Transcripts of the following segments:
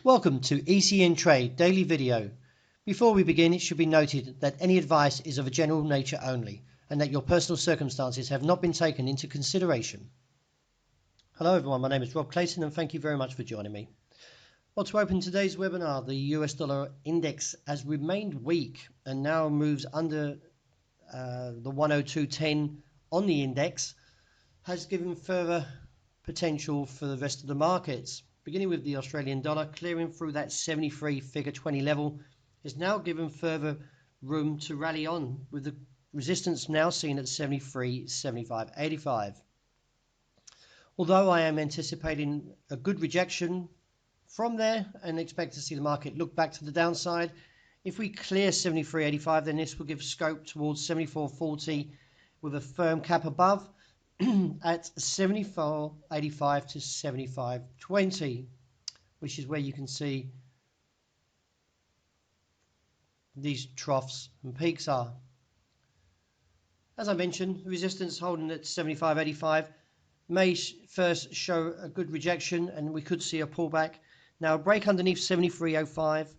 Welcome to ECN Trade Daily Video. Before we begin, it should be noted that any advice is of a general nature only and that your personal circumstances have not been taken into consideration. Hello everyone, my name is Rob Clayton and thank you very much for joining me. Well, to open today's webinar, the US dollar index has remained weak and now moves under the 102.10 on the index, has given further potential for the rest of the markets. Beginning with the Australian dollar, clearing through that 73 figure 20 level, is now given further room to rally on, with the resistance now seen at 73.75.85. Although I am anticipating a good rejection from there and expect to see the market look back to the downside, if we clear 73.85, then this will give scope towards 74.40 with a firm cap above at 74.85 to 75.20, which is where you can see these troughs and peaks are. As I mentioned, resistance holding at 75.85 may first show a good rejection and we could see a pullback. Now a break underneath 73.05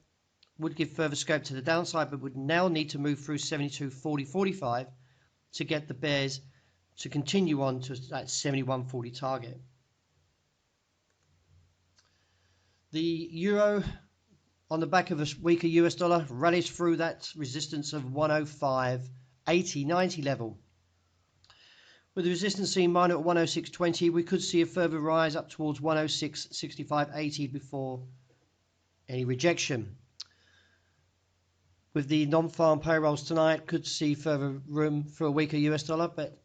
would give further scope to the downside, but would now need to move through 72.40.45 to get the bears to continue on to that 71.40 target. The euro, on the back of a weaker US dollar, rallies through that resistance of 105.80-90 level. With the resistance seen minor at 106.20, we could see a further rise up towards 106.65.80 before any rejection. With the non-farm payrolls tonight, could see further room for a weaker US dollar, but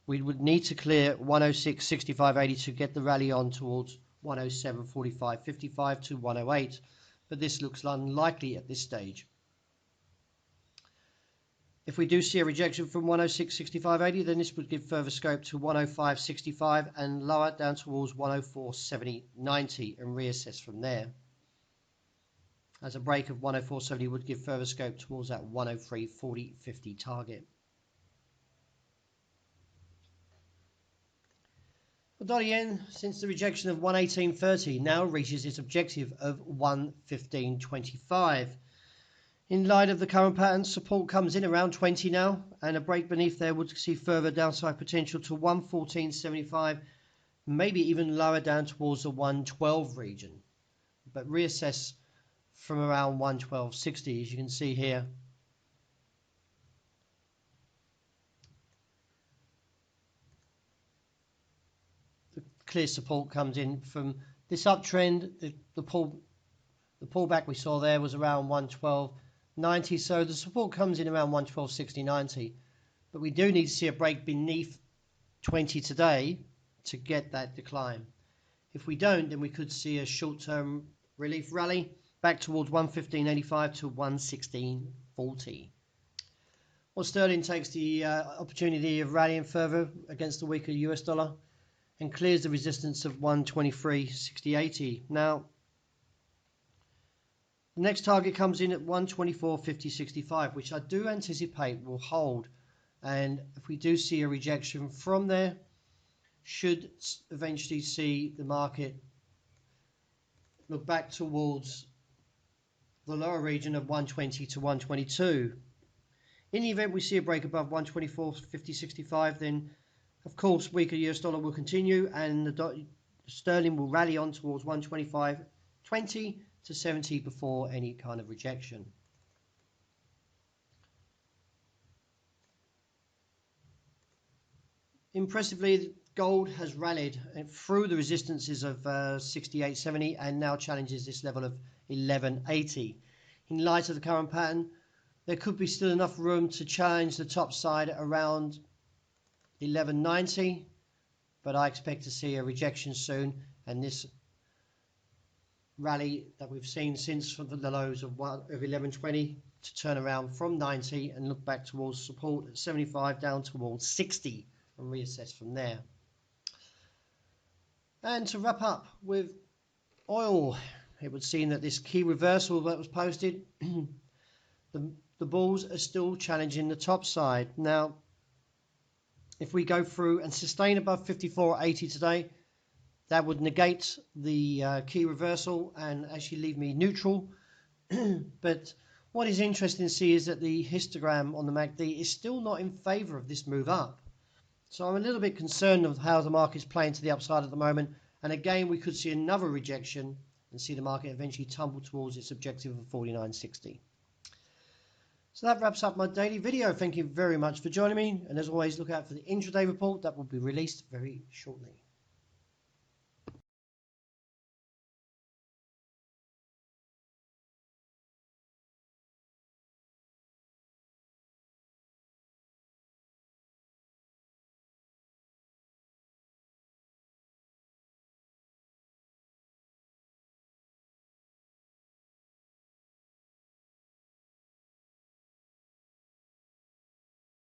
we would need to clear 106.65.80 to get the rally on towards 107.45.55 to 108, but this looks unlikely at this stage. If we do see a rejection from 106.65.80, then this would give further scope to 105.65 and lower down towards 104.70.90 and reassess from there. As a break of 104.70 would give further scope towards that 103.40.50 target. The dollar yen, since the rejection of 118.30, now reaches its objective of 115.25. In light of the current pattern, support comes in around 20 now, and a break beneath there would see further downside potential to 114.75, maybe even lower down towards the 112 region, but reassess from around 112.60, as you can see here. Clear support comes in from this uptrend. The pullback we saw there was around 112.90, so the support comes in around 112.60.90, but we do need to see a break beneath 20 today to get that decline. If we don't, then we could see a short-term relief rally back towards 115.85 to 116.40. Well, sterling takes the opportunity of rallying further against the weaker US dollar and clears the resistance of 123.60.80. Now, the next target comes in at 124.50.65, which I do anticipate will hold. And if we do see a rejection from there, should eventually see the market look back towards the lower region of 120 to 122. In the event we see a break above 124.50.65, then of course, weaker US dollar will continue and the sterling will rally on towards 125.20 to 70 before any kind of rejection. Impressively, gold has rallied through the resistances of 68.70 and now challenges this level of 11.80. In light of the current pattern, there could be still enough room to challenge the top side around 11.90, but I expect to see a rejection soon, and this rally that we've seen since from the lows of 11.20 to turn around from 90 and look back towards support at 75 down towards 60 and reassess from there. And to wrap up with oil, it would seem that this key reversal that was posted, the bulls are still challenging the top side. Now, if we go through and sustain above 54.80 today, That would negate the key reversal and actually leave me neutral. But what is interesting to see is that the histogram on the MACD is still not in favor of this move up. So I'm a little bit concerned of how the market's playing to the upside at the moment. And again, we could see another rejection and see the market eventually tumble towards its objective of 49.60. So that wraps up my daily video. Thank you very much for joining me. And as always, look out for the intraday report that will be released very shortly.